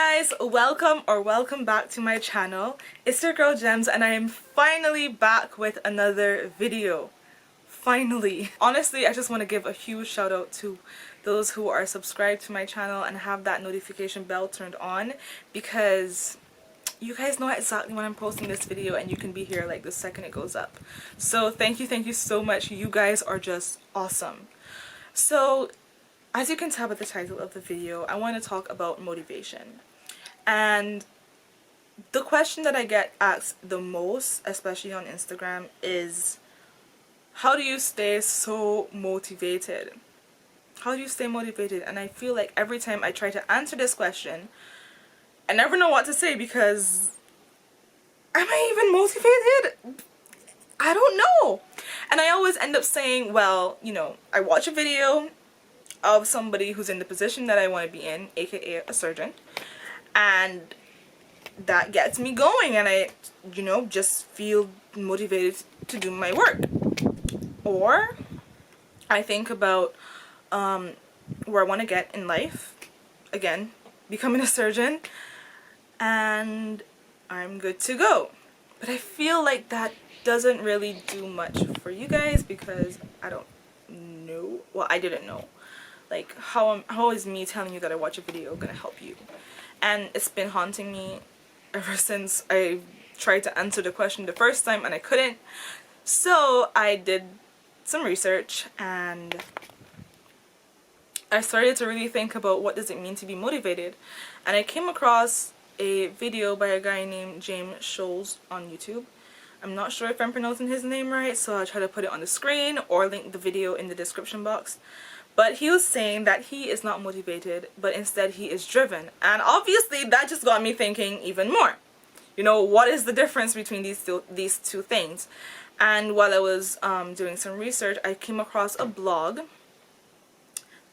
guys, welcome back to my channel. It's your girl Gems and I am finally back with another video. Finally. Honestly, I just want to give a huge shout out to those who are subscribed to my channel and have that notification bell turned on, because you guys know exactly when I'm posting this video and you can be here like the second it goes up. So thank you so much. You guys are just awesome. So as you can tell by the title of the video, I want to talk about motivation. And the question that I get asked the most, especially on Instagram, is how do you stay so motivated? How do you stay motivated? And I feel like every time I try to answer this question, I never know what to say, because am I even motivated? I don't know. And I always end up saying, well, you know, I watch a video of somebody who's in the position that I want to be in, aka a surgeon, and that gets me going and I, you know, just feel motivated to do my work. Or I think about where I want to get in life, again, becoming a surgeon, and I'm good to go. But I feel like that doesn't really do much for you guys, because I don't know, well, I didn't know. Like, how is me telling you that I watch a video gonna help you? And it's been haunting me ever since I tried to answer the question the first time and I couldn't. So I did some research and I started to really think about what does it mean to be motivated. And I came across a video by a guy named James Scholz on YouTube. I'm not sure if I'm pronouncing his name right, so I'll try to put it on the screen or link the video in the description box. But he was saying that he is not motivated, but instead he is driven. And obviously that just got me thinking even more. You know, what is the difference between these two things? And while I was doing some research, I came across a blog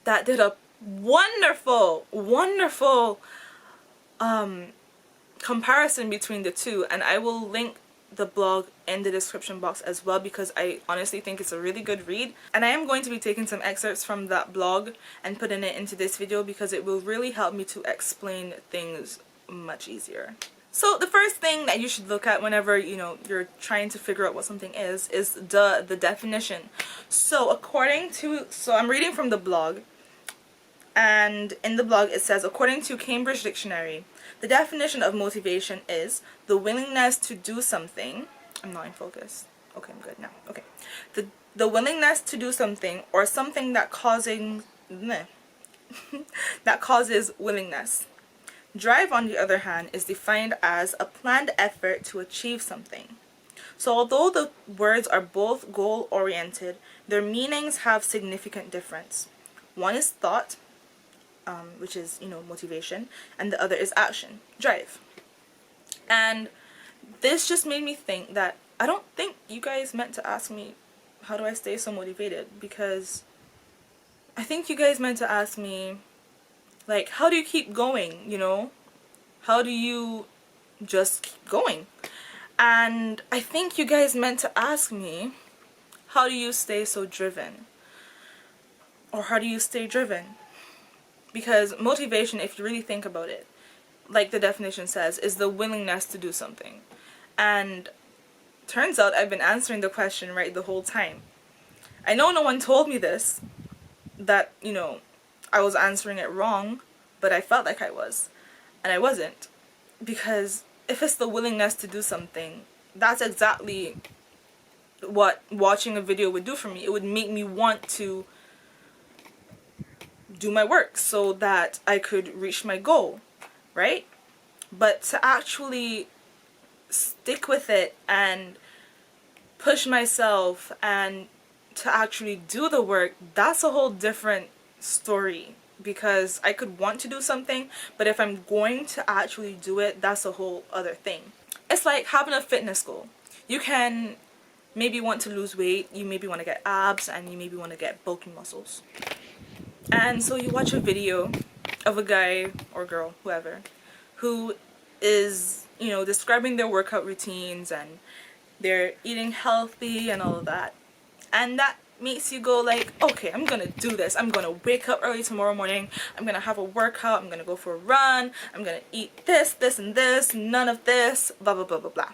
that did a wonderful comparison between the two. And I will link the blog in the description box as well, because I honestly think it's a really good read, and I am going to be taking some excerpts from that blog and putting it into this video because it will really help me to explain things much easier. So the first thing that you should look at whenever, you know, you're trying to figure out what something is the definition. So I'm reading from the blog, and in the blog it says, according to Cambridge Dictionary, the definition of motivation is the willingness to do something. I'm not in focus. Okay, I'm good now. Okay. The willingness to do something or something that that causes willingness. Drive, on the other hand, is defined as a planned effort to achieve something. So although the words are both goal-oriented, their meanings have significant difference. One is thought, which is, you know, motivation, and the other is action, drive. And this just made me think that I don't think you guys meant to ask me how do I stay so motivated, because I think you guys meant to ask me, like, how do you keep going, you know? How do you just keep going? And I think you guys meant to ask me, how do you stay so driven? Or how do you stay driven? Because motivation, if you really think about it, like the definition says, is the willingness to do something. And turns out I've been answering the question right the whole time. I know no one told me this, that, you know, I was answering it wrong, but I felt like I was. And I wasn't. Because if it's the willingness to do something, that's exactly what watching a video would do for me. It would make me want to do my work so that I could reach my goal, right? But to actually stick with it and push myself and to actually do the work, that's a whole different story. Because I could want to do something, but if I'm going to actually do it, that's a whole other thing. It's like having a fitness goal. You can maybe want to lose weight, you maybe want to get abs, and you maybe want to get bulky muscles. And so you watch a video of a guy or girl, whoever, who is, you know, describing their workout routines and they're eating healthy and all of that. And that makes you go like, okay, I'm gonna do this. I'm gonna wake up early tomorrow morning. I'm gonna have a workout. I'm gonna go for a run. I'm gonna eat this, this, and this. None of this. Blah, blah, blah, blah, blah.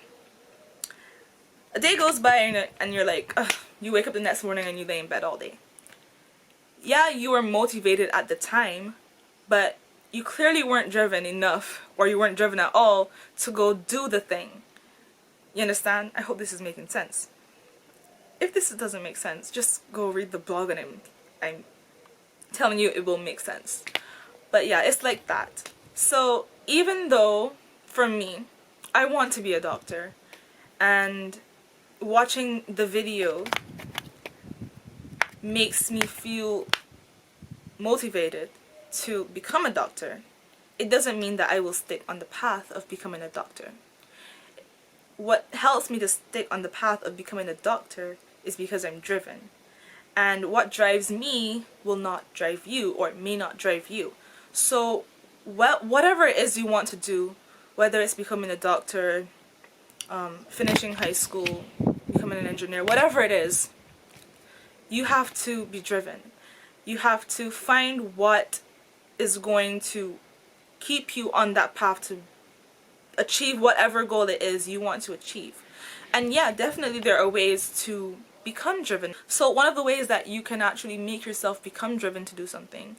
A day goes by and you're like, ugh, you wake up the next morning and you lay in bed all day. Yeah, you were motivated at the time, but you clearly weren't driven enough, or you weren't driven at all, to go do the thing. You understand? I hope this is making sense. If this doesn't make sense, just go read the blog and I'm telling you it will make sense. But yeah, it's like that. So even though, for me, I want to be a doctor, and watching the video makes me feel motivated to become a doctor, it doesn't mean that I will stick on the path of becoming a doctor. What helps me to stick on the path of becoming a doctor is because I'm driven. And what drives me will not drive you, or may not drive you. So whatever it is you want to do, whether it's becoming a doctor, finishing high school, becoming an engineer, whatever it is, you have to be driven. You have to find what is going to keep you on that path to achieve whatever goal it is you want to achieve. And yeah, definitely there are ways to become driven. So one of the ways that you can actually make yourself become driven to do something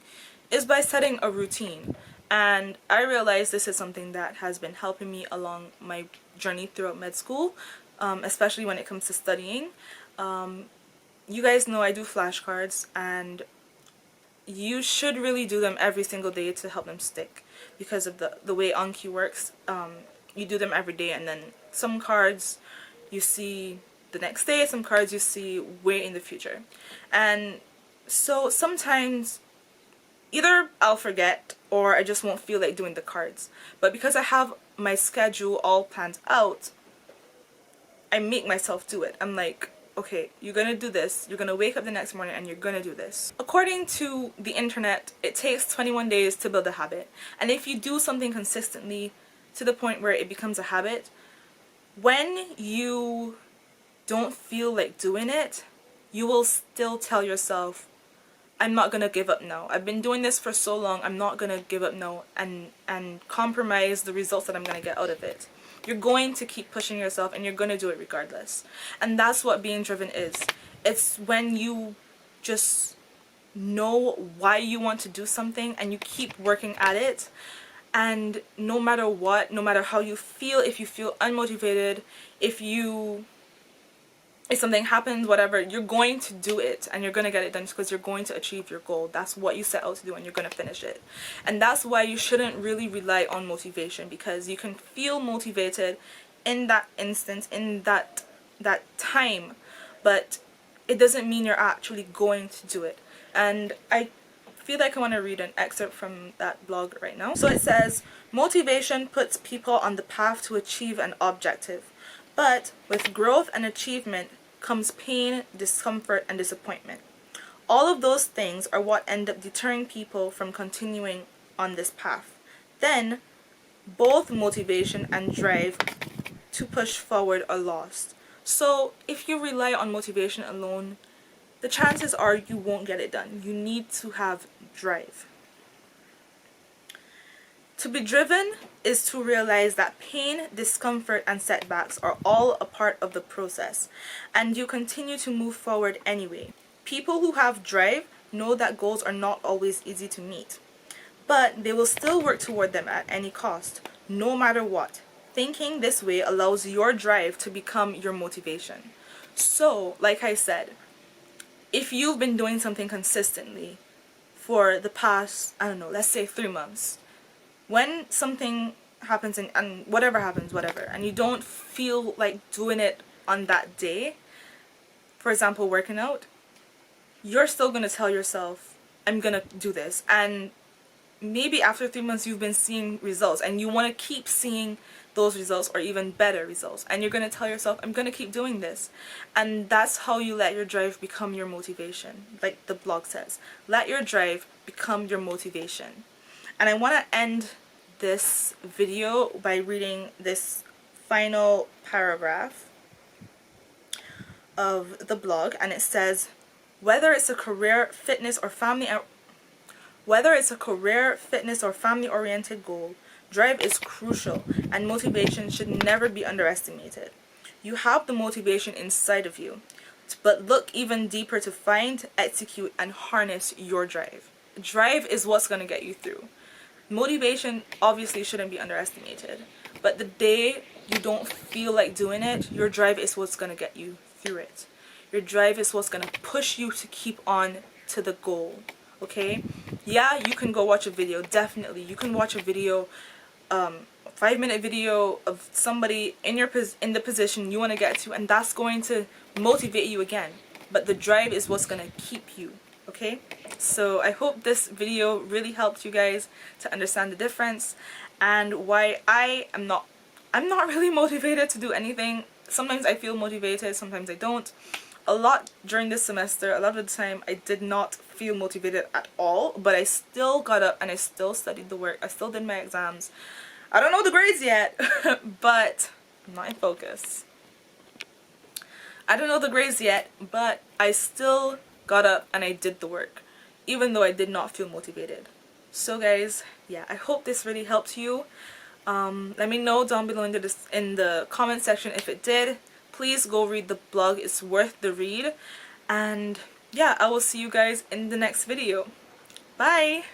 is by setting a routine. And I realize this is something that has been helping me along my journey throughout med school, especially when it comes to studying. You guys know I do flashcards, and you should really do them every single day to help them stick, because of the way Anki works. You do them every day, and then some cards you see the next day, some cards you see way in the future. And so sometimes either I'll forget or I just won't feel like doing the cards. But because I have my schedule all planned out, I make myself do it. I'm like, okay, you're gonna do this, you're gonna wake up the next morning and you're gonna do this. According to the internet, it takes 21 days to build a habit. And if you do something consistently to the point where it becomes a habit, when you don't feel like doing it, you will still tell yourself, I'm not gonna give up now. I've been doing this for so long, I'm not gonna give up now and compromise the results that I'm gonna get out of it. You're going to keep pushing yourself and you're gonna do it regardless. And that's what being driven is. It's when you just know why you want to do something and you keep working at it, and no matter what, no matter how you feel, if you feel unmotivated, if something happens, whatever, you're going to do it and you're going to get it done because you're going to achieve your goal. That's what you set out to do and you're going to finish it. And that's why you shouldn't really rely on motivation, because you can feel motivated in that instance, in that time, but it doesn't mean you're actually going to do it. And I feel like I want to read an excerpt from that blog right now. So it says, motivation puts people on the path to achieve an objective. But with growth and achievement comes pain, discomfort, and disappointment. All of those things are what end up deterring people from continuing on this path. Then, both motivation and drive to push forward are lost. So, if you rely on motivation alone, the chances are you won't get it done. You need to have drive. To be driven is to realize that pain, discomfort, and setbacks are all a part of the process, and you continue to move forward anyway. People who have drive know that goals are not always easy to meet, but they will still work toward them at any cost, no matter what. Thinking this way allows your drive to become your motivation. So, like I said, if you've been doing something consistently for the past, I don't know, let's say 3 months, when something happens and whatever happens, and you don't feel like doing it on that day, for example, working out, you're still going to tell yourself, I'm going to do this. And maybe after 3 months you've been seeing results and you want to keep seeing those results or even better results. And you're going to tell yourself, I'm going to keep doing this. And that's how you let your drive become your motivation. Like the blog says, let your drive become your motivation. And I want to end this video by reading this final paragraph of the blog, and it says, Whether it's a career, fitness, or family oriented goal, drive is crucial and motivation should never be underestimated. You have the motivation inside of you, but look even deeper to find, execute, and harness your drive. Drive is what's going to get you through. Motivation obviously shouldn't be underestimated, but the day you don't feel like doing it, your drive is what's going to get you through it. Your drive is what's going to push you to keep on to the goal. Okay? Yeah, you can go watch a video. Definitely, you can watch a video, 5-minute video of somebody in the position you want to get to, and that's going to motivate you again. But the drive is what's going to keep you. Okay? So I hope this video really helped you guys to understand the difference and why I'm not really motivated to do anything. Sometimes I feel motivated, sometimes I don't. A lot during this semester, a lot of the time I did not feel motivated at all, but I still got up and I still studied the work. I still did my exams. I don't know the grades yet, but I'm not in focus. I don't know the grades yet, but I still got up and I did the work, even though I did not feel motivated. So guys, yeah, I hope this really helped you. Let me know down below in the comment section if it did. Please go read the blog, it's worth the read. And yeah, I will see you guys in the next video. Bye!